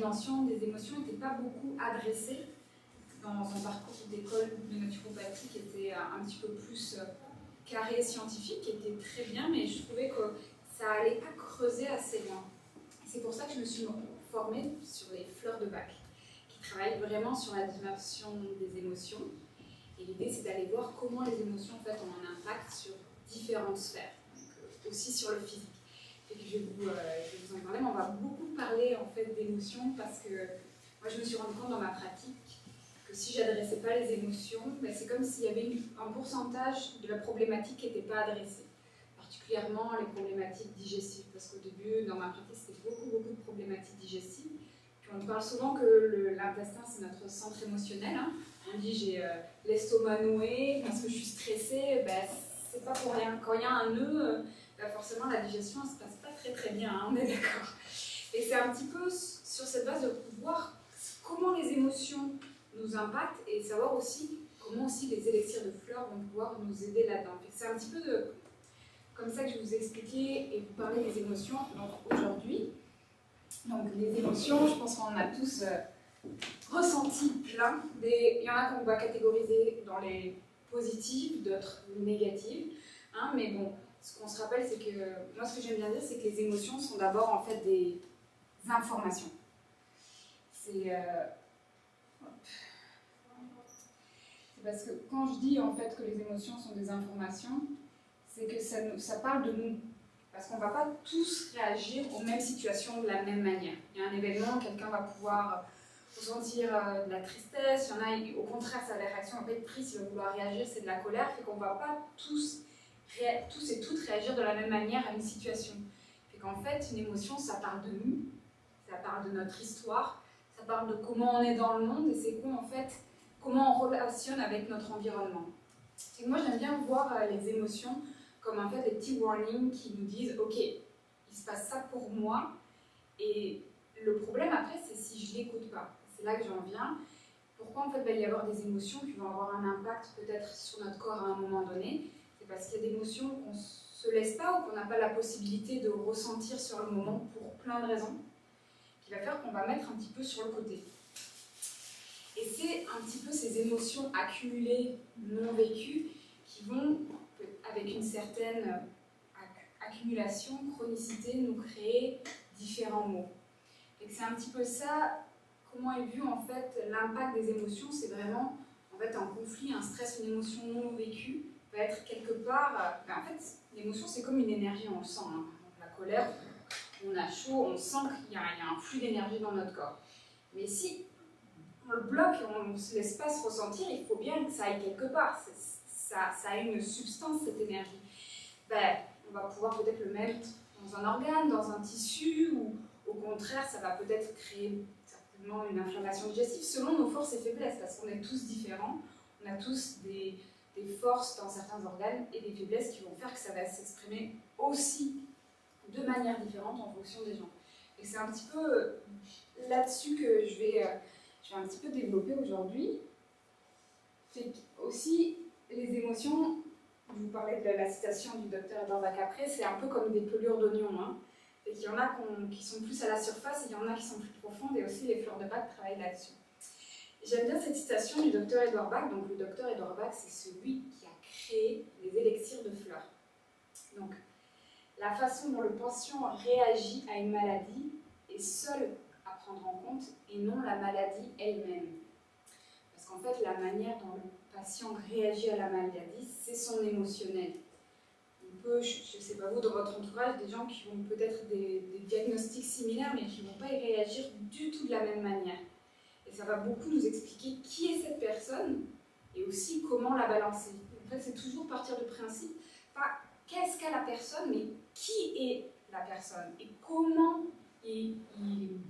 dimension des émotions n'était pas beaucoup adressée dans un parcours d'école de naturopathie qui était un petit peu plus carré scientifique, qui était très bien, mais je trouvais que ça allait pas creuser assez loin. C'est pour ça que je me suis formée sur les fleurs de Bach, qui travaillent vraiment sur la dimension des émotions. Et l'idée, c'est d'aller voir comment les émotions en fait, ont un impact sur différentes sphères, donc, aussi sur le physique. Et puis je vais vous en parler, mais on va beaucoup parler en fait, d'émotions parce que moi, je me suis rendu compte dans ma pratique que si je n'adressais pas les émotions, ben, c'est comme s'il y avait un pourcentage de la problématique qui n'était pas adressée. Particulièrement les problématiques digestives, parce qu'au début, dans ma pratique, c'était beaucoup de problématiques digestives. Puis on parle souvent que l'intestin, c'est notre centre émotionnel. Hein. On dit j'ai l'estomac noué parce que je suis stressée, ben, c'est pas pour rien. Quand il y a un nœud, ben, forcément la digestion ne se passe pas très bien, hein, on est d'accord. Et c'est un petit peu sur cette base de voir comment les émotions nous impactent et savoir aussi comment aussi les élixirs de fleurs vont pouvoir nous aider là-dedans. C'est un petit peu comme ça que je vais vous expliquer et vous parler des émotions aujourd'hui. Donc les émotions, je pense qu'on en a tous ressenti plein. Il y en a qu'on va catégoriser dans les positives, d'autres négatives. Hein, mais bon, ce qu'on se rappelle, c'est que moi ce que j'aime bien dire, c'est que les émotions sont d'abord en fait des informations. C'est parce que quand je dis en fait que les émotions sont des informations, c'est que ça parle de nous. Parce qu'on ne va pas tous réagir aux mêmes situations de la même manière. Il y a un événement, quelqu'un va pouvoir ressentir de la tristesse, il y en a, au contraire, sa réaction va pas être triste, il va vouloir réagir, c'est de la colère, fait qu'on ne va pas tous et toutes réagir de la même manière à une situation. Fait qu'en fait, une émotion, ça parle de nous, ça parle de notre histoire, ça parle de comment on est dans le monde, et c'est quoi en fait, comment on relationne avec notre environnement. Et moi, j'aime bien voir les émotions comme en fait des petits warnings qui nous disent ok, il se passe ça pour moi, et le problème après c'est si je ne l'écoute pas. C'est là que j'en viens. Pourquoi en fait il va y avoir des émotions qui vont avoir un impact peut-être sur notre corps à un moment donné? C'est parce qu'il y a des émotions qu'on ne se laisse pas ou qu'on n'a pas la possibilité de ressentir sur le moment pour plein de raisons, qui va faire qu'on va mettre un petit peu sur le côté. Et c'est un petit peu ces émotions accumulées, non vécues, qui vont avec une certaine accumulation, chronicité, nous créer différents maux. Et c'est un petit peu ça, comment est vu en fait l'impact des émotions, c'est vraiment en fait un conflit, un stress, une émotion non vécue, va être quelque part, en fait l'émotion c'est comme une énergie, on le sent, hein. Donc, la colère, on a chaud, on sent qu'il y a un flux d'énergie dans notre corps. Mais si on le bloque et on ne se laisse pas se ressentir, il faut bien que ça aille quelque part. Ça a une substance, cette énergie. Ben, on va pouvoir peut-être le mettre dans un organe, dans un tissu, ou au contraire, ça va peut-être créer certainement une inflammation digestive, selon nos forces et faiblesses, parce qu'on est tous différents, on a tous des forces dans certains organes et des faiblesses qui vont faire que ça va s'exprimer aussi de manière différente en fonction des gens. Et c'est un petit peu là-dessus que je vais un petit peu développer aujourd'hui. C'est aussi les émotions, je vous parlais de la citation du docteur Edward Bach après, c'est un peu comme des pelures d'oignon. Hein. Et qu'il y en a qui sont plus à la surface et il y en a qui sont plus profondes, et aussi les fleurs de Bach travaillent là-dessus. J'aime bien cette citation du docteur Edward Bach. Donc le docteur Edward Bach, c'est celui qui a créé les élixirs de fleurs. Donc la façon dont le patient réagit à une maladie est seule à prendre en compte et non la maladie elle-même. Parce qu'en fait, la manière dont le patient réagit à la maladie, c'est son émotionnel. On peut, je ne sais pas vous, dans votre entourage, des gens qui ont peut-être des diagnostics similaires, mais qui ne vont pas y réagir du tout de la même manière. Et ça va beaucoup nous expliquer qui est cette personne et aussi comment la balancer. En fait, c'est toujours partir du principe, pas qu'est-ce qu'a la personne, mais qui est la personne et comment il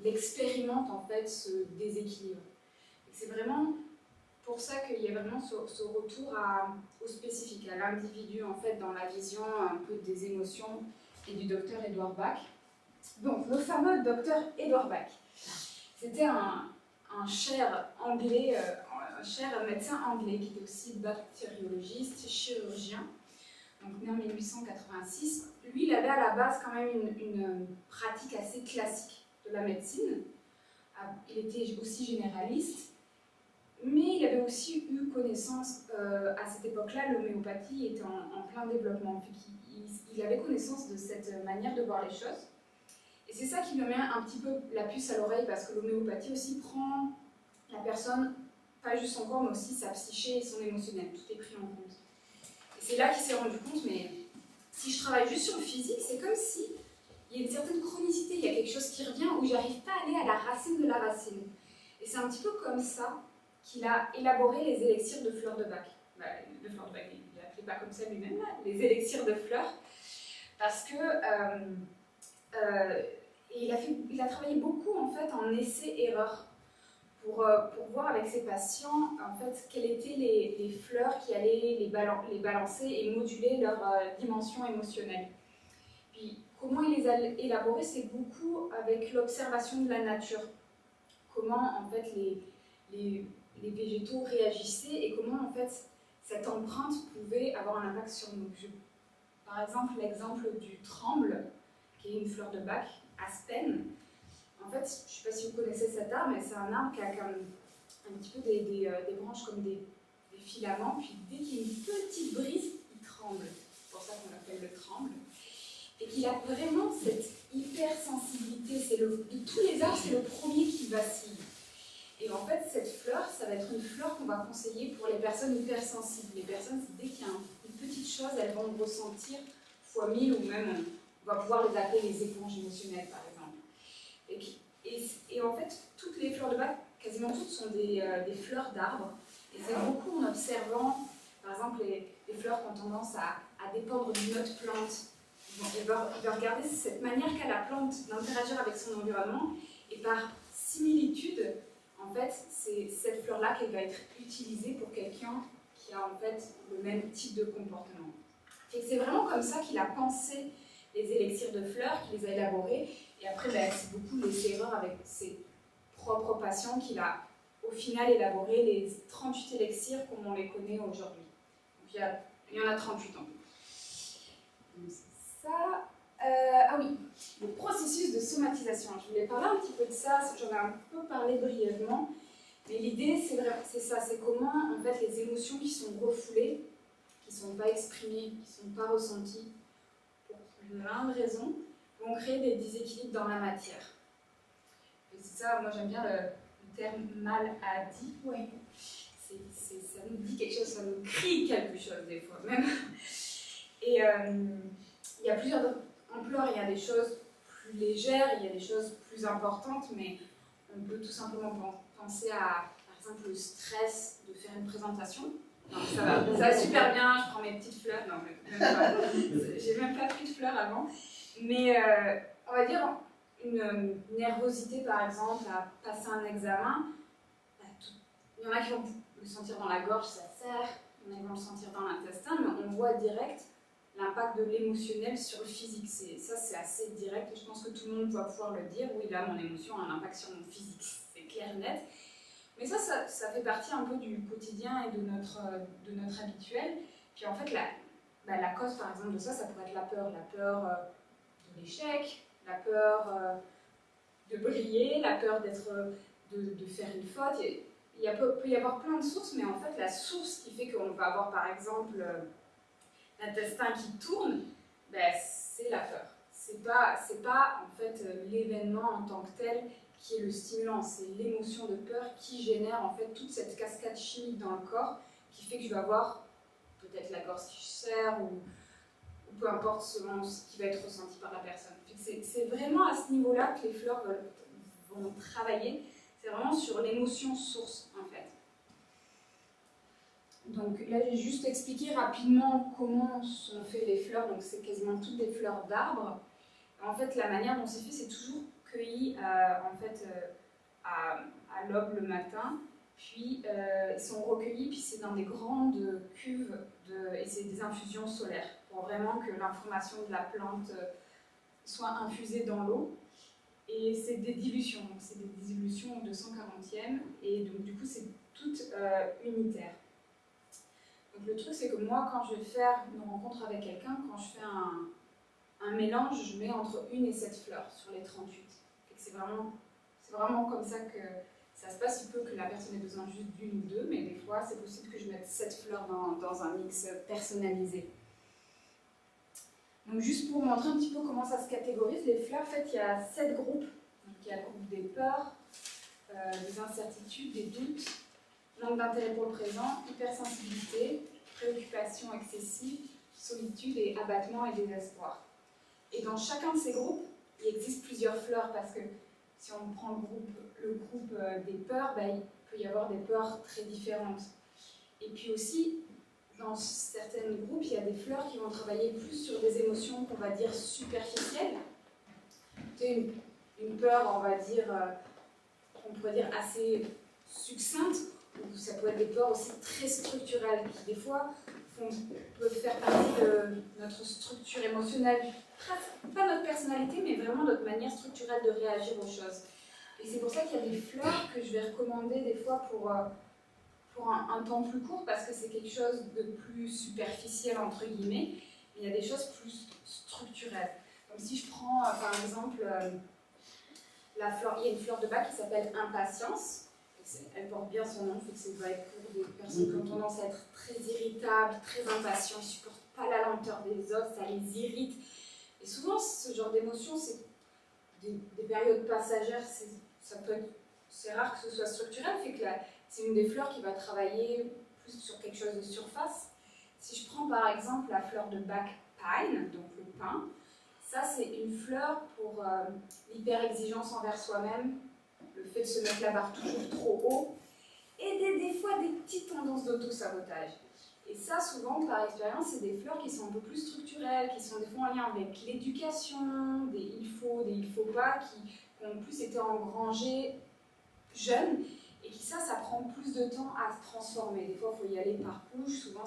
expérimente en fait ce déséquilibre. C'est vraiment pour ça qu'il y a vraiment ce retour au spécifique, à l'individu en fait dans la vision un peu des émotions et du docteur Edward Bach. Donc le fameux docteur Edward Bach, c'était un cher anglais, un cher médecin anglais qui était aussi bactériologiste, chirurgien, donc né en 1886. Lui, il avait à la base quand même une pratique assez classique de la médecine, il était aussi généraliste, mais il avait aussi eu connaissance, à cette époque-là, l'homéopathie était en plein développement. Il avait connaissance de cette manière de voir les choses. Et c'est ça qui me met un petit peu la puce à l'oreille, parce que l'homéopathie aussi prend la personne, pas juste son corps, mais aussi sa psyché et son émotionnel. Tout est pris en compte. Et c'est là qu'il s'est rendu compte, mais si je travaille juste sur le physique, c'est comme si il y a une certaine chronicité, il y a quelque chose qui revient où j'arrive pas à aller à la racine de la racine. Et c'est un petit peu comme ça qu'il a élaboré les élixirs de fleurs de Bach. De fleurs de Bach, il ne l'appelait pas comme ça lui-même, les élixirs de fleurs, parce que il a travaillé beaucoup en fait en essai-erreur pour voir avec ses patients en fait quelles étaient les fleurs qui allaient les balancer et moduler leur dimension émotionnelle. Puis comment il les a élaborés, c'est beaucoup avec l'observation de la nature. Comment en fait les végétaux réagissaient et comment en fait cette empreinte pouvait avoir un impact sur nous. Par exemple, l'exemple du tremble, qui est une fleur de Bach, Aspen. En fait, je ne sais pas si vous connaissez cet arbre, mais c'est un arbre qui a comme un petit peu des branches comme des filaments, puis dès qu'il y a une petite brise, il tremble. C'est pour ça qu'on l'appelle le tremble. Et qu'il a vraiment cette hypersensibilité. De tous les arbres, c'est le premier qui vacille. Et en fait, cette fleur, ça va être une fleur qu'on va conseiller pour les personnes hypersensibles. Les personnes, dès qu'il y a une petite chose, elles vont ressentir fois 1000, ou même on va pouvoir les appeler les éponges émotionnelles, par exemple. Et en fait, toutes les fleurs de Bach, quasiment toutes, sont des fleurs d'arbres. Et c'est beaucoup en observant, par exemple, les fleurs qui ont tendance à dépendre d'une autre plante. Il va regarder cette manière qu'a la plante d'interagir avec son environnement, et par similitude, en fait, c'est cette fleur-là qui va être utilisée pour quelqu'un qui a en fait le même type de comportement. Et c'est vraiment comme ça qu'il a pensé les élixirs de fleurs, qu'il les a élaborés, et après, c'est beaucoup l'essai-erreur avec ses propres patients qu'il a au final élaboré les 38 élixirs comme on les connaît aujourd'hui. Donc il y en a 38 en tout. Ça, ah oui, le processus de somatisation. Je voulais parler un petit peu de ça, j'en ai un peu parlé brièvement, mais l'idée c'est ça, c'est comment en fait les émotions qui sont refoulées, qui ne sont pas exprimées, qui ne sont pas ressenties, pour plein de raisons, vont créer des déséquilibres dans la matière. Et c'est ça, moi j'aime bien le terme mal à dit. Oui. Ça nous dit quelque chose, ça nous crie quelque chose des fois même. Et il y a plusieurs ampleurs, il y a des choses plus légères, il y a des choses plus importantes, mais on peut tout simplement penser à, par exemple, le stress de faire une présentation. Non, ça va super bien, je prends mes petites fleurs. Non, même pas. J'ai même pas pris de fleurs avant. Mais on va dire une nervosité, par exemple, à passer un examen. Il y en a qui vont le sentir dans la gorge, ça serre. Il y en a qui vont le sentir dans l'intestin, mais on voit direct l'impact de l'émotionnel sur le physique. Ça, c'est assez direct. Je pense que tout le monde va pouvoir le dire. Oui, là, mon émotion a un impact sur mon physique. C'est clair et net. Mais ça fait partie un peu du quotidien et de notre habituel. Puis en fait, la cause, par exemple, de ça pourrait être la peur. La peur de l'échec, la peur de briller, la peur de faire une faute. Il peut y avoir plein de sources, mais en fait, la source qui fait qu'on va avoir, par exemple, l'intestin qui tourne, c'est la peur. C'est pas en fait l'événement en tant que tel qui est le stimulant, c'est l'émotion de peur qui génère en fait toute cette cascade chimique dans le corps qui fait que je vais avoir peut-être la gorge qui serre ou peu importe selon ce qui va être ressenti par la personne. C'est vraiment à ce niveau-là que les fleurs vont travailler, c'est vraiment sur l'émotion source en fait. Donc là, j'ai juste expliqué rapidement comment sont faites les fleurs. Donc c'est quasiment toutes des fleurs d'arbres. En fait, la manière dont c'est fait, c'est toujours cueilli en fait, à l'aube le matin. Puis ils sont recueillis, puis c'est dans des grandes cuves et c'est des infusions solaires pour vraiment que l'information de la plante soit infusée dans l'eau. Et c'est des dilutions, donc c'est des dilutions au 240e, et donc du coup c'est tout unitaire. Donc le truc c'est que moi quand je vais faire une rencontre avec quelqu'un, quand je fais un mélange, je mets entre 1 et 7 fleurs sur les 38. C'est C'est vraiment comme ça que ça se passe. Il peut que la personne ait besoin juste d'une ou deux, mais des fois, c'est possible que je mette 7 fleurs dans un mix personnalisé. Donc juste pour vous montrer un petit peu comment ça se catégorise, les fleurs, en fait, il y a 7 groupes. Donc, il y a le groupe des peurs, des incertitudes, des doutes, manque d'intérêt pour le présent, hypersensibilité, préoccupation excessive, solitude et abattement et désespoir. Et dans chacun de ces groupes, il existe plusieurs fleurs parce que si on prend le groupe des peurs, ben, il peut y avoir des peurs très différentes. Et puis aussi, dans certains groupes, il y a des fleurs qui vont travailler plus sur des émotions qu'on va dire superficielles. C'est une peur, on va dire, qu'on pourrait dire assez succincte, ou ça peut être des peurs aussi très structurelles, qui des fois peuvent faire partie de notre structure émotionnelle, pas notre personnalité, mais vraiment notre manière structurelle de réagir aux choses. Et c'est pour ça qu'il y a des fleurs que je vais recommander des fois pour un temps plus court, parce que c'est quelque chose de plus superficiel, entre guillemets, mais il y a des choses plus structurelles. Comme si je prends, par exemple, la fleur, il y a une fleur de bac qui s'appelle Impatience. Elle porte bien son nom, fait que ça doit être pour des personnes qui ont tendance à être très irritables, très impatients, ils ne supportent pas la lenteur des autres, ça les irrite. Et souvent, ce genre d'émotion, c'est des périodes passagères, c'est rare que ce soit structurel, fait que c'est une des fleurs qui va travailler plus sur quelque chose de surface. Si je prends par exemple la fleur de bac Pine, donc le pin, ça c'est une fleur pour l'hyper-exigence envers soi-même, le fait de se mettre la barre toujours trop haut, et des fois des petites tendances d'auto-sabotage. Et ça, souvent, par expérience, c'est des fleurs qui sont un peu plus structurelles, qui sont des fois en lien avec l'éducation, des il faut pas, qui ont plus été engrangées jeunes, et qui ça prend plus de temps à se transformer. Des fois, il faut y aller par couche, souvent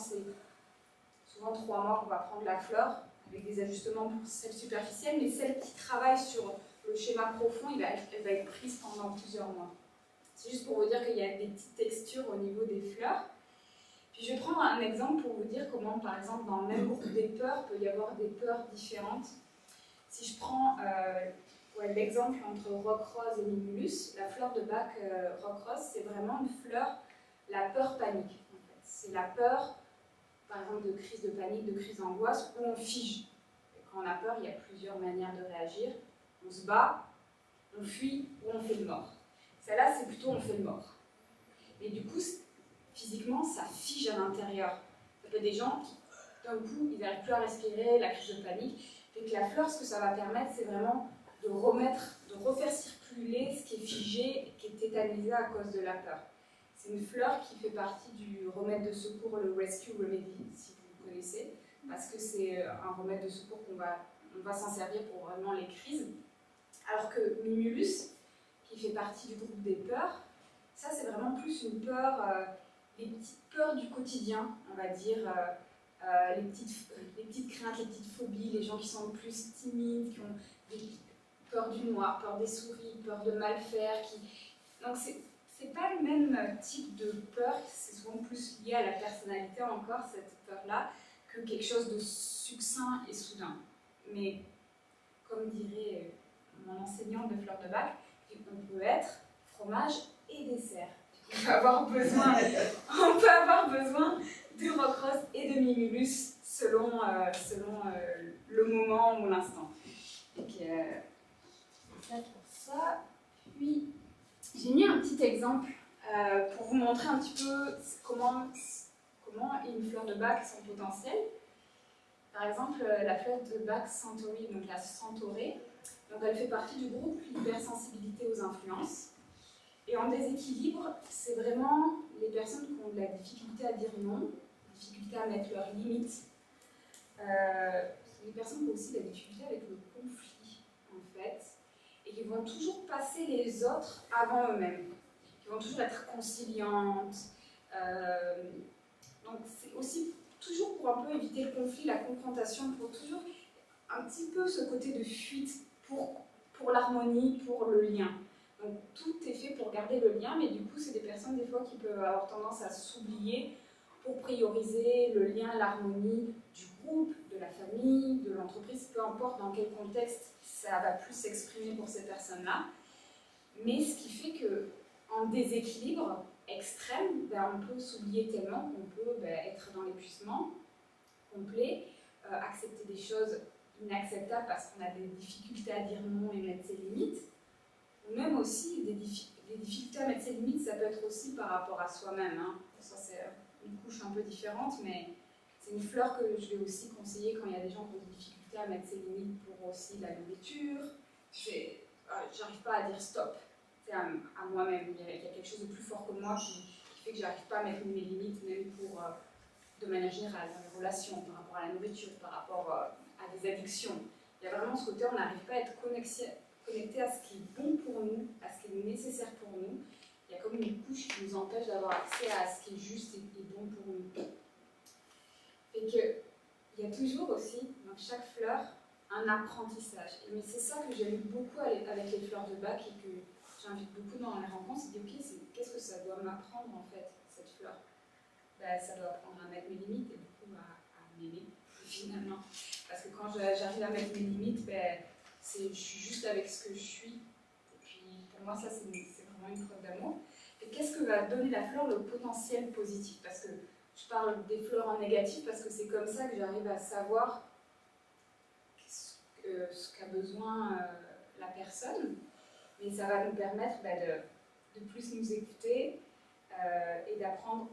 3 mois qu'on va prendre la fleur, avec des ajustements pour celle superficielle, mais celle qui travaille sur le schéma profond, elle va être prise pendant plusieurs mois. C'est juste pour vous dire qu'il y a des petites textures au niveau des fleurs. Puis je vais prendre un exemple pour vous dire comment, par exemple, dans le même groupe des peurs, il peut y avoir des peurs différentes. Si je prends l'exemple entre roc rose et mimulus, la fleur de bac roc rose, c'est vraiment une fleur, la peur panique. En fait. C'est la peur, par exemple, de crise de panique, de crise d'angoisse, où on fige. Et quand on a peur, il y a plusieurs manières de réagir. On se bat, on fuit ou on fait le mort. Celle-là, c'est plutôt on fait le mort. Et du coup, physiquement, ça fige à l'intérieur. Ça peut être des gens qui, d'un coup, ils n'arrivent plus à respirer, la crise de panique. Et que la fleur, ce que ça va permettre, c'est vraiment de refaire circuler ce qui est figé, qui est tétanisé à cause de la peur. C'est une fleur qui fait partie du remède de secours, le Rescue Remedy, si vous connaissez, parce que c'est un remède de secours qu'on va s'en servir pour vraiment les crises. Alors que Mimulus, qui fait partie du groupe des peurs, ça c'est vraiment plus une peur, les petites peurs du quotidien, on va dire, les petites craintes, les petites phobies, les gens qui sont plus timides, qui ont peur du noir, peur des souris, peur de mal faire. Donc c'est pas le même type de peur, c'est souvent plus lié à la personnalité encore, cette peur-là, que quelque chose de succinct et soudain. Mais comme dirait mon enseignante de fleur de bac, on peut être fromage et dessert. On peut avoir besoin de roc rose et de mimulus selon le moment ou l'instant. Donc, ça pour ça. Puis, j'ai mis un petit exemple pour vous montrer un petit peu comment une fleur de bac son potentiel. Par exemple, la fleur de bac Centauri, donc la centaurée, donc elle fait partie du groupe l'hypersensibilité aux influences. Et en déséquilibre, c'est vraiment les personnes qui ont de la difficulté à dire non, difficulté à mettre leurs limites. C'est les personnes qui ont aussi de la difficulté avec le conflit, en fait, et qui vont toujours passer les autres avant eux-mêmes, qui vont toujours être conciliantes. Donc c'est aussi toujours pour un peu éviter le conflit, la confrontation, pour toujours un petit peu ce côté de fuite pour l'harmonie, pour le lien. Donc tout est fait pour garder le lien, mais du coup c'est des personnes des fois qui peuvent avoir tendance à s'oublier pour prioriser le lien, l'harmonie du groupe, de la famille, de l'entreprise, peu importe dans quel contexte ça va plus s'exprimer pour ces personnes-là. Mais ce qui fait qu'en déséquilibre extrême, ben, on peut s'oublier tellement qu'on peut être dans l'épuisement complet, accepter des choses inacceptables parce qu'on a des difficultés à dire non et mettre ses limites, ou même aussi des difficultés à mettre ses limites, ça peut être aussi par rapport à soi-même. Hein. Ça, c'est une couche un peu différente, mais c'est une fleur que je vais aussi conseiller quand il y a des gens qui ont des difficultés à mettre ses limites pour aussi la nourriture. J'arrive pas à dire stop à moi-même. Il y a quelque chose de plus fort que moi qui fait que j'arrive pas à mettre mes limites, même pour, de manière générale, dans les relations, par rapport à la nourriture, par rapport à des addictions. Il y a vraiment ce côté, on n'arrive pas à être connecté à ce qui est bon pour nous, à ce qui est nécessaire pour nous. Il y a comme une couche qui nous empêche d'avoir accès à ce qui est juste et bon pour nous. Et qu'il y a toujours aussi, dans chaque fleur, un apprentissage. Mais c'est ça que j'aime beaucoup avec les fleurs de bac et que j'invite beaucoup dans les rencontres, c'est de dire, ok, qu'est-ce que ça doit m'apprendre en fait, cette fleur? Ben, ça doit apprendre à mettre mes limites et beaucoup à m'aimer, finalement. Parce que quand j'arrive à mettre mes limites, ben, je suis juste avec ce que je suis. Et puis, pour moi, ça, c'est vraiment une preuve d'amour. Et qu'est-ce que va donner la fleur? Le potentiel positif. Parce que je parle des fleurs en négatif parce que c'est comme ça que j'arrive à savoir ce qu'a besoin la personne. Mais ça va nous permettre de plus nous écouter et d'apprendre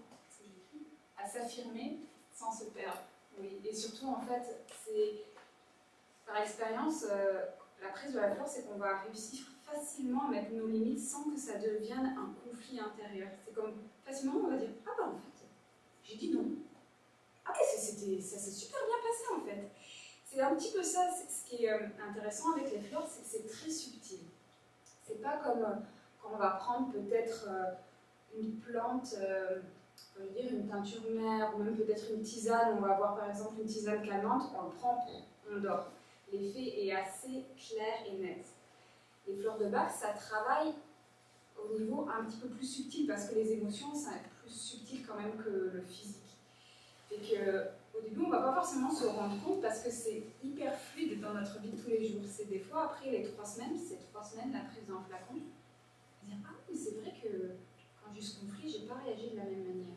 à s'affirmer sans se perdre. Oui. Et surtout, en fait, c'est par expérience, la prise de la fleur, c'est qu'on va réussir facilement à mettre nos limites sans que ça devienne un conflit intérieur. C'est comme facilement, on va dire, ah ben en fait, j'ai dit non. Ah mais ça s'est super bien passé en fait. C'est un petit peu ça, ce qui est intéressant avec les fleurs, c'est que c'est très subtil. C'est pas comme quand on va prendre peut-être une plante, on va dire une teinture mère, ou même peut-être une tisane, on va avoir par exemple une tisane calmante, on le prend, on dort. L'effet est assez clair et net. Les fleurs de bac, ça travaille au niveau un petit peu plus subtil, parce que les émotions, ça est plus subtil quand même que le physique. Et qu'au début, on ne va pas forcément se rendre compte parce que c'est hyper fluide dans notre vie de tous les jours. C'est des fois, après les 3 semaines, c'est 3 semaines la prise en flacon, dire ah oui, mais c'est vrai que quand j'ai ce conflit, je n'ai pas réagi de la même manière.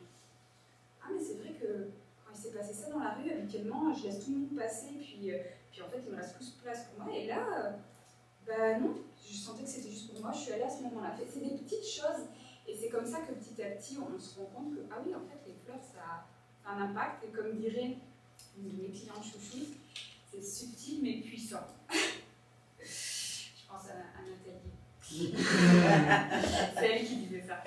Ah mais c'est vrai que quand il s'est passé ça dans la rue, habituellement, je laisse tout le monde passer, puis en fait, il me reste plus de place pour moi. Et là, bah non, je sentais que c'était juste pour moi, je suis allée à ce moment-là. C'est des petites choses, et c'est comme ça que petit à petit, on se rend compte que, ah oui, en fait, les fleurs, ça a un impact, et comme dirait une de mes clientes chouchous, c'est subtil mais puissant. Je pense à Nathalie. C'est elle qui disait ça.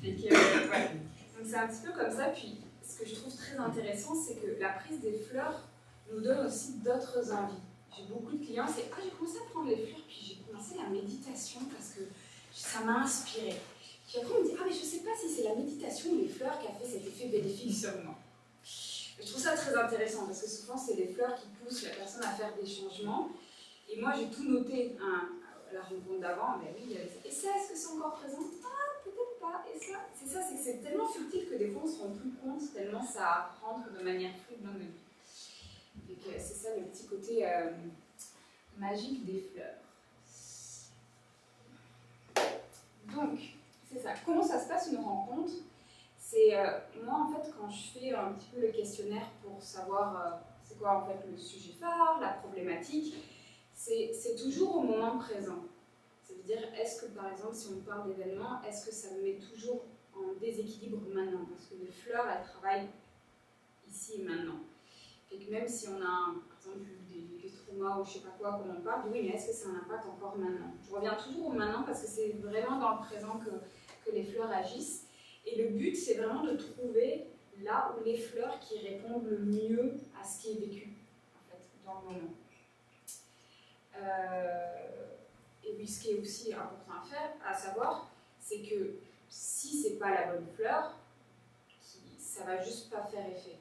Ouais. Donc c'est un petit peu comme ça, puis ce que je trouve très intéressant, c'est que la prise des fleurs nous donne aussi d'autres envies. J'ai beaucoup de clients, c'est « Ah, j'ai commencé à prendre les fleurs, puis j'ai commencé la méditation parce que ça m'a inspiré. » Puis après, on me dit « Ah, mais je ne sais pas si c'est la méditation ou les fleurs qui a fait cet effet bénéfique sur moi. » Je trouve ça très intéressant parce que souvent, c'est les fleurs qui poussent la personne à faire des changements. Et moi, j'ai tout noté à la rencontre d'avant. Mais oui, il y avait ça. Et ça, est-ce que c'est encore présent? Ah, peut-être pas. Et ça, c'est ça, c'est que c'est tellement subtil que des fois, on ne se rend plus compte tellement ça rentre de manière fluide dans nos vies. C'est ça le petit côté magique des fleurs. Donc, c'est ça. Comment ça se passe une rencontre? C'est moi en fait quand je fais un petit peu le questionnaire pour savoir c'est quoi en fait le sujet phare, la problématique, c'est toujours au moment présent. Ça veut dire est-ce que par exemple si on parle d'événements, est-ce que ça me met toujours en déséquilibre maintenant? Parce que les fleurs elles travaillent ici et maintenant. Et que même si on a, par exemple, des traumas ou je sais pas quoi, comme on parle, oui, mais est-ce que ça a un impact encore maintenant? Je reviens toujours au maintenant parce que c'est vraiment dans le présent que les fleurs agissent. Et le but, c'est vraiment de trouver là où les fleurs qui répondent le mieux à ce qui est vécu, en fait, dans le moment. Et puis, ce qui est aussi important à savoir, c'est que si c'est pas la bonne fleur, ça va juste pas faire effet.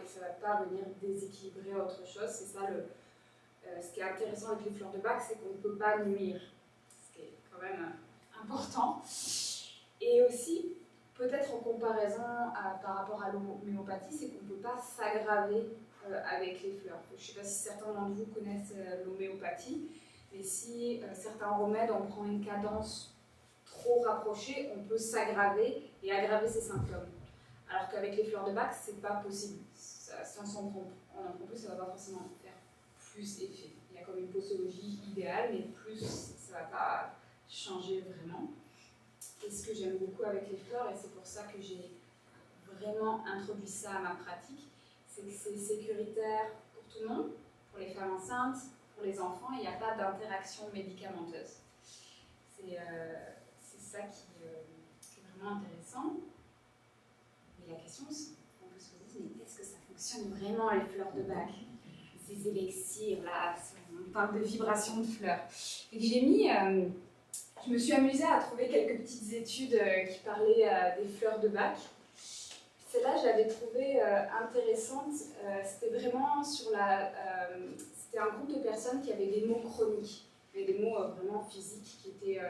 Ça ne va pas venir déséquilibrer autre chose. C'est ça ce qui est intéressant avec les fleurs de bac, c'est qu'on ne peut pas nuire, ce qui est quand même important. Et aussi, peut-être en comparaison par rapport à l'homéopathie, c'est qu'on ne peut pas s'aggraver avec les fleurs. Je ne sais pas si certains d'entre vous connaissent l'homéopathie, Mais si certains remèdes, on prend une cadence trop rapprochée, on peut s'aggraver et aggraver ses symptômes. Alors qu'avec les fleurs de bac, c'est pas possible. Si on en prend plus, ça va pas forcément faire plus effet. Il y a comme une posologie idéale, mais plus, ça va pas changer vraiment. Et ce que j'aime beaucoup avec les fleurs, et c'est pour ça que j'ai vraiment introduit ça à ma pratique, c'est que c'est sécuritaire pour tout le monde, pour les femmes enceintes, pour les enfants, il n'y a pas d'interaction médicamenteuse. C'est ça qui est vraiment intéressant. Mais la question, on peut se poser, mais est-ce que ça fonctionne vraiment les fleurs de bac? Ces élixirs, là, on parle de vibration de fleurs. Et j'ai mis, je me suis amusée à trouver quelques petites études qui parlaient des fleurs de bac. Celle-là, je l'avais trouvée intéressante. C'était vraiment sur c'était un groupe de personnes qui avaient des maux chroniques, des maux vraiment physiques qui étaient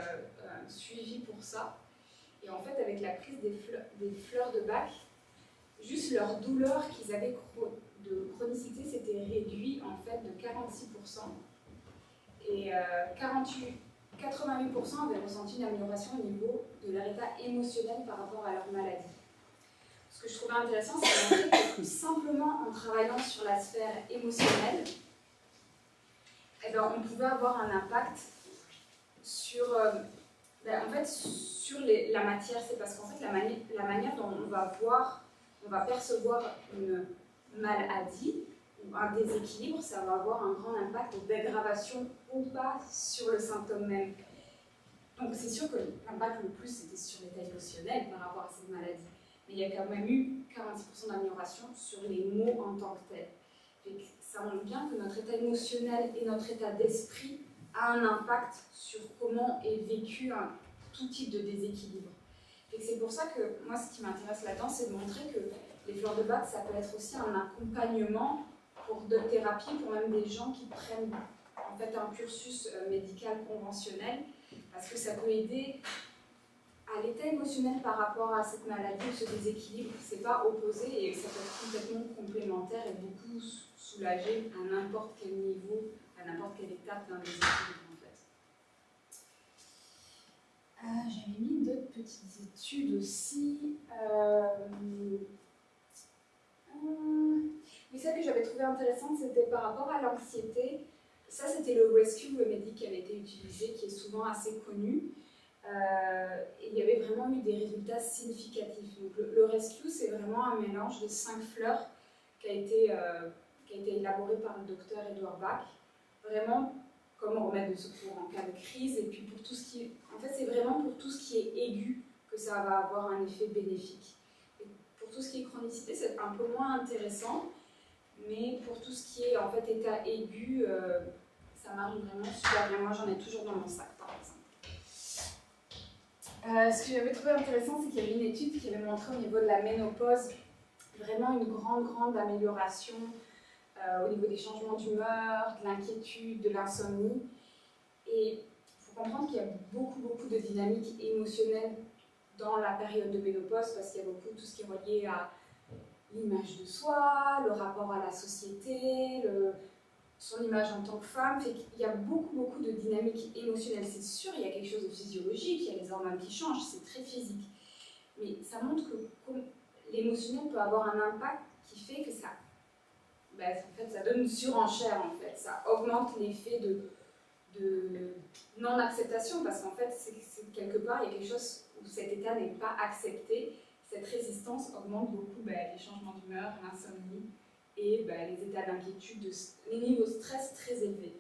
suivis pour ça. Et en fait, avec la prise des fleurs de bac, juste leur douleur qu'ils avaient de chronicité s'était réduit en fait de 46%. Et 88% avaient ressenti une amélioration au niveau de leur état émotionnel par rapport à leur maladie. Ce que je trouvais intéressant, c'est que simplement en travaillant sur la sphère émotionnelle, eh ben, on pouvait avoir un impact sur, en fait, sur la matière. C'est parce qu'en fait, la manière dont on va percevoir une maladie ou un déséquilibre, ça va avoir un grand impact d'aggravation ou pas sur le symptôme même. Donc c'est sûr que l'impact le plus, c'était sur l'état émotionnel par rapport à cette maladie. Mais il y a quand même eu 46% d'amélioration sur les maux en tant que tels. Et ça montre bien que notre état émotionnel et notre état d'esprit a un impact sur comment est vécu tout type de déséquilibre. Et c'est pour ça que moi, ce qui m'intéresse là-dedans, c'est de montrer que les fleurs de bac, ça peut être aussi un accompagnement pour d'autres thérapies, pour même des gens qui prennent en fait un cursus médical conventionnel, parce que ça peut aider à l'état émotionnel par rapport à cette maladie ou ce déséquilibre. C'est pas opposé et ça peut être complètement complémentaire et beaucoup soulager à n'importe quel niveau, à n'importe quelle étape d'un déséquilibre en fait. J'avais mis d'autres petites études aussi. Mais celle que j'avais trouvée intéressante, c'était par rapport à l'anxiété. Ça, c'était le rescue medic qui avait été utilisé, qui est souvent assez connu. Et il y avait vraiment eu des résultats significatifs. Donc, le rescue, c'est vraiment un mélange de 5 fleurs qui a été élaboré par le docteur Edward Bach. Vraiment comme remède de secours en cas de crise. Et puis pour tout ce qui est, en fait, c'est vraiment pour tout ce qui est aigu que ça va avoir un effet bénéfique. Et pour tout ce qui est chronicité, c'est un peu moins intéressant. Mais pour tout ce qui est en fait état aigu, ça marche vraiment super bien. Moi, j'en ai toujours dans mon sac, par exemple. Ce que j'avais trouvé intéressant, c'est qu'il y avait une étude qui avait montré au niveau de la ménopause vraiment une grande amélioration au niveau des changements d'humeur, de l'inquiétude, de l'insomnie. Et il faut comprendre qu'il y a beaucoup de dynamiques émotionnelles dans la période de ménopause, parce qu'il y a beaucoup tout ce qui est relié à l'image de soi, le rapport à la société, son image en tant que femme. Fait qu'il y a beaucoup de dynamiques émotionnelles. C'est sûr, il y a quelque chose de physiologique, il y a les hormones qui changent, c'est très physique. Mais ça montre que l'émotionnel peut avoir un impact qui fait que ça, en fait, ça donne une surenchère, en fait. Ça augmente l'effet de non-acceptation, parce qu'en fait, c'est quelque part, il y a quelque chose où cet état n'est pas accepté. Cette résistance augmente beaucoup les changements d'humeur, l'insomnie et les états d'inquiétude, les niveaux de stress très élevés.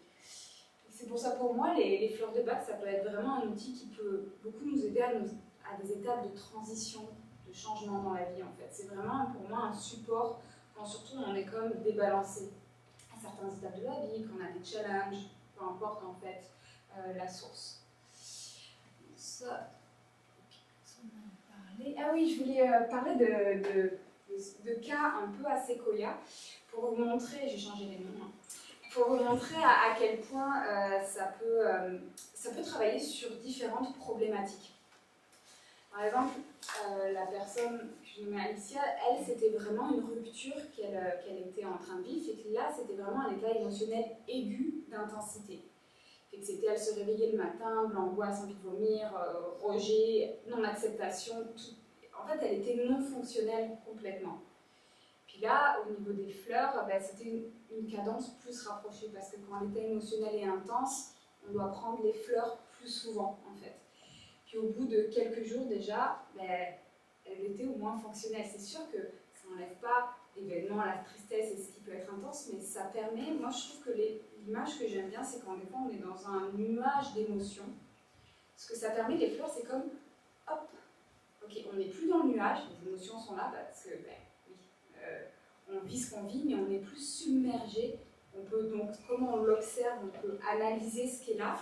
C'est pour ça, pour moi, les fleurs de bac, ça peut être vraiment un outil qui peut beaucoup nous aider à des étapes de transition, de changement dans la vie, en fait. C'est vraiment, pour moi, un support quand surtout on est comme débalancé à certaines étapes de la vie, qu'on a des challenges, peu importe, en fait, la source. Ça, on en a parlé. Ah oui, je voulais parler de cas un peu à séquoia pour vous montrer, j'ai changé les noms, pour vous montrer à quel point ça peut travailler sur différentes problématiques. Par exemple, la personne que je nommais Alicia, elle, c'était vraiment une rupture qu'elle était en train de vivre, et que là, c'était vraiment un état émotionnel aigu d'intensité. Et que c'était, elle se réveillait le matin, l'angoisse, envie de vomir, rejet, non-acceptation, tout. En fait, elle était non fonctionnelle complètement. Puis là, au niveau des fleurs, ben, c'était une cadence plus rapprochée, parce que quand l'état émotionnel est intense, on doit prendre les fleurs plus souvent, en fait. Puis au bout de quelques jours déjà, ben, elle était au moins fonctionnelle. C'est sûr que ça n'enlève pas l'événement, la tristesse et ce qui peut être intense, mais ça permet, moi je trouve que l'image que j'aime bien, c'est quand des fois on est dans un nuage d'émotions. Ce que ça permet, les fleurs, c'est comme, hop, ok, on n'est plus dans le nuage, les émotions sont là, parce que, ben, oui, on vit ce qu'on vit, mais on est plus submergé. On peut donc, comment on l'observe, on peut analyser ce qui est là,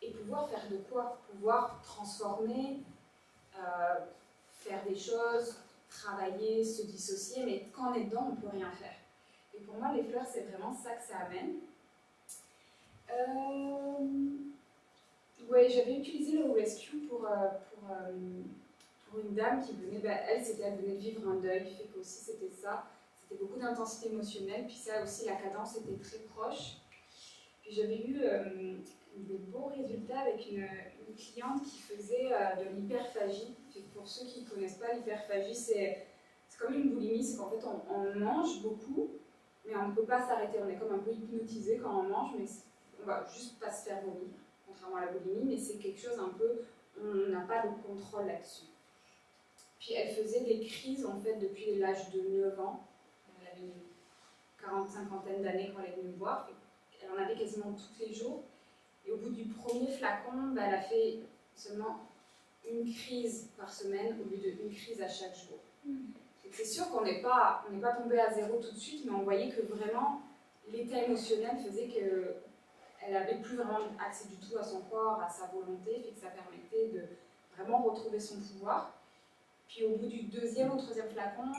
et pouvoir faire de quoi? Pouvoir transformer, faire des choses, travailler, se dissocier, mais quand on est dedans, on ne peut rien faire. Et pour moi, les fleurs, c'est vraiment ça que ça amène. Ouais, j'avais utilisé le rescue pour une dame qui venait, elle venait de vivre un deuil, fait qu'aussi c'était ça. C'était beaucoup d'intensité émotionnelle, puis ça aussi, la cadence était très proche. Puis j'avais eu des beaux résultats avec une cliente qui faisait de l'hyperphagie. Pour ceux qui ne connaissent pas, l'hyperphagie, c'est comme une boulimie, c'est qu'en fait on mange beaucoup, mais on ne peut pas s'arrêter. On est comme un peu hypnotisé quand on mange, mais on ne va juste pas se faire vomir, contrairement à la boulimie, mais c'est quelque chose un peu, on n'a pas de contrôle là-dessus. Puis elle faisait des crises en fait depuis l'âge de 9 ans. Elle avait une cinquantaine d'années quand elle est venue me voir. Elle en avait quasiment tous les jours. Et au bout du premier flacon, elle a fait seulement une crise par semaine au lieu d'une crise à chaque jour. C'est sûr qu'on n'est pas tombé à zéro tout de suite, mais on voyait que vraiment l'état émotionnel faisait qu'elle n'avait plus vraiment accès du tout à son corps, à sa volonté, et que ça permettait de vraiment retrouver son pouvoir. Puis au bout du deuxième ou troisième flacon,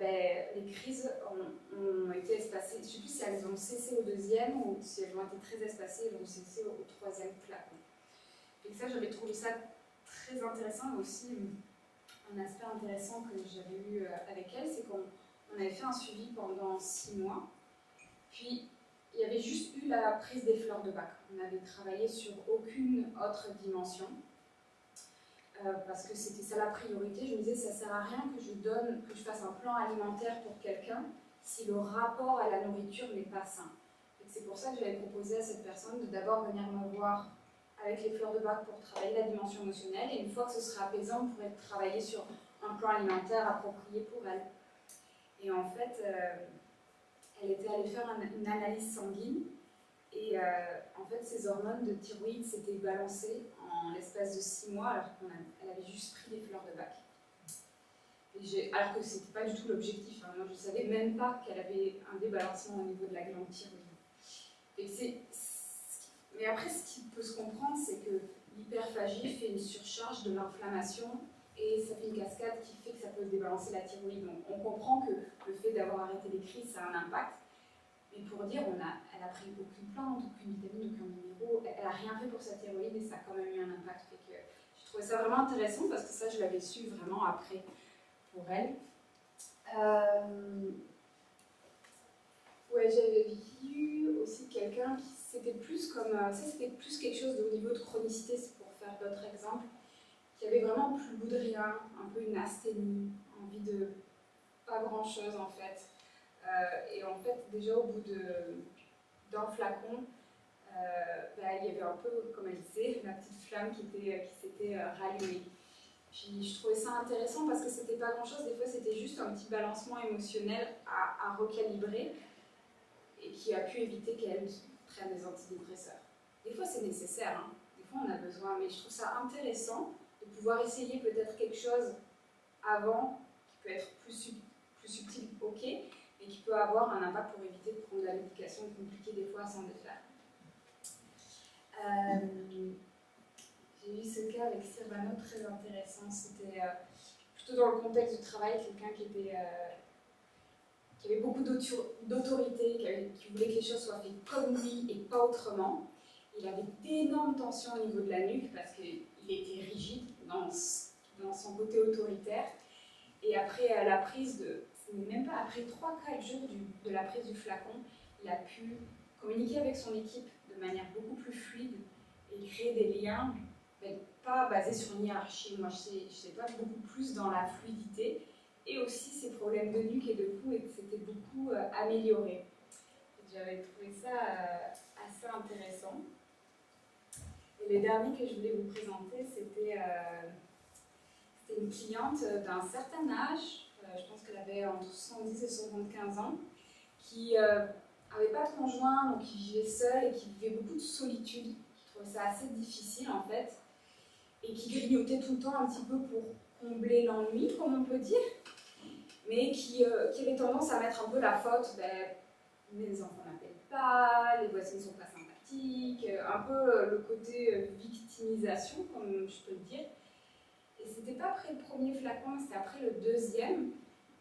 les crises ont été espacées. Je ne sais plus si elles ont cessé au deuxième ou si elles ont été très espacées, elles ont cessé au troisième flacon. Et ça, j'avais trouvé ça très intéressant, mais aussi un aspect intéressant que j'avais eu avec elle, c'est qu'on avait fait un suivi pendant 6 mois. Puis il y avait juste eu la prise des fleurs de bac. On n'avait travaillé sur aucune autre dimension. Parce que c'était ça la priorité. Je me disais, ça ne sert à rien que je fasse un plan alimentaire pour quelqu'un si le rapport à la nourriture n'est pas sain. C'est pour ça que j'avais proposé à cette personne de d'abord venir me voir avec les fleurs de bac pour travailler la dimension émotionnelle, et une fois que ce sera apaisant, on pourrait travailler sur un plan alimentaire approprié pour elle. Et en fait, elle était allée faire une analyse sanguine, et en fait, ses hormones de thyroïde s'étaient balancées en l'espace de 6 mois, alors qu'elle avait juste pris des fleurs de bac. Alors que ce n'était pas du tout l'objectif. Moi, je ne savais même pas qu'elle avait un débalancement au niveau de la glande thyroïde. Mais après, ce qui peut se comprendre, c'est que l'hyperphagie fait une surcharge de l'inflammation et ça fait une cascade qui fait que ça peut débalancer la thyroïde. Donc, on comprend que le fait d'avoir arrêté les crises, ça a un impact. Mais pour dire, elle a pris aucune plante, aucune vitamine, aucun minéraux, elle n'a rien fait pour sa thyroïde et ça a quand même eu un impact. J'ai trouvé ça vraiment intéressant parce que ça, je l'avais su vraiment après pour elle. Ouais, j'avais vu aussi quelqu'un qui c'était plus comme ça, c'était plus quelque chose au niveau de chronicité, c'est pour faire d'autres exemples, qui avait vraiment plus le goût de rien, un peu une asthénie, envie de pas grand chose en fait. Et en fait, déjà au bout d'un flacon, il y avait un peu, comme elle disait, la petite flamme qui s'était rallumée. Puis je trouvais ça intéressant parce que c'était pas grand chose, des fois c'était juste un petit balancement émotionnel à recalibrer et qui a pu éviter qu'elle prenne des antidépresseurs. Des fois c'est nécessaire, hein. Des fois on a besoin, mais je trouve ça intéressant de pouvoir essayer peut-être quelque chose avant qui peut être plus subtil, ok, et qui peut avoir un impact pour éviter de prendre de la médication compliquée des fois à s'en défaire. J'ai eu ce cas avec Sylvano très intéressant. C'était plutôt dans le contexte du travail, quelqu'un qui avait beaucoup d'autorité, qui voulait que les choses soient faites comme lui et pas autrement. Il avait d'énormes tensions au niveau de la nuque parce qu'il était rigide dans son côté autoritaire. Et après la prise ce n'est même pas après 3-4 jours de la prise du flacon, il a pu communiquer avec son équipe de manière beaucoup plus fluide. et créer des liens, mais pas basés sur une hiérarchie. Moi, je sais pas beaucoup plus dans la fluidité, et aussi ces problèmes de nuque et de cou, et que c'était beaucoup amélioré. J'avais trouvé ça assez intéressant. Et le dernier que je voulais vous présenter, c'était une cliente d'un certain âge, je pense qu'elle avait entre 110 et 75 ans, qui n'avait pas de conjoint, donc qui vivait seule et qui vivait beaucoup de solitude, qui trouvait ça assez difficile en fait, et qui grignotait tout le temps un petit peu pour combler l'ennui, comme on peut dire, mais qui avait tendance à mettre un peu la faute, mes enfants n'appellent pas, les voisins ne sont pas sympathiques, un peu le côté victimisation, comme je peux le dire. Et c'était pas après le premier flacon, c'était après le deuxième.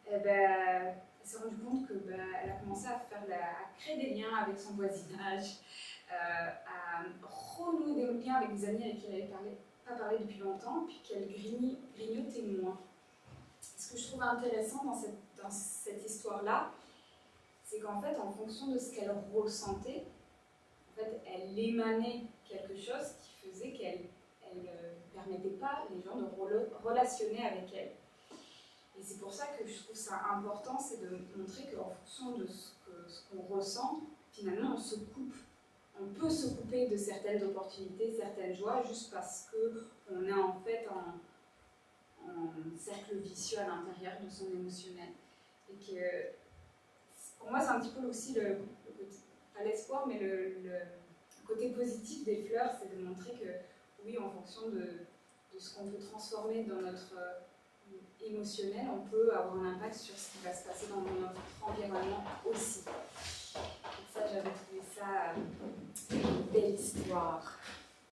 Et elle s'est rendue compte que elle a commencé à créer des liens avec son voisinage, à renouer des liens avec des amis avec qui elle n'avait pas parlé depuis longtemps, puis qu'elle grignotait moins. Ce que je trouve intéressant dans cette histoire-là, c'est qu'en fait, en fonction de ce qu'elle ressentait, en fait, elle émanait quelque chose qui faisait qu'elle ne permettait pas les gens de relationner avec elle. Et c'est pour ça que je trouve ça important, c'est de montrer qu'en fonction de ce qu'on ressent, finalement, on se coupe. On peut se couper de certaines opportunités, certaines joies, juste parce qu'on est en fait en cercle vicieux à l'intérieur de son émotionnel. Et que, pour moi, c'est un petit peu aussi pas l'espoir, mais le côté positif des fleurs, c'est de montrer que, oui, en fonction de ce qu'on peut transformer dans notre émotionnel, on peut avoir un impact sur ce qui va se passer dans notre environnement aussi. Et ça, j'avais trouvé ça une belle histoire.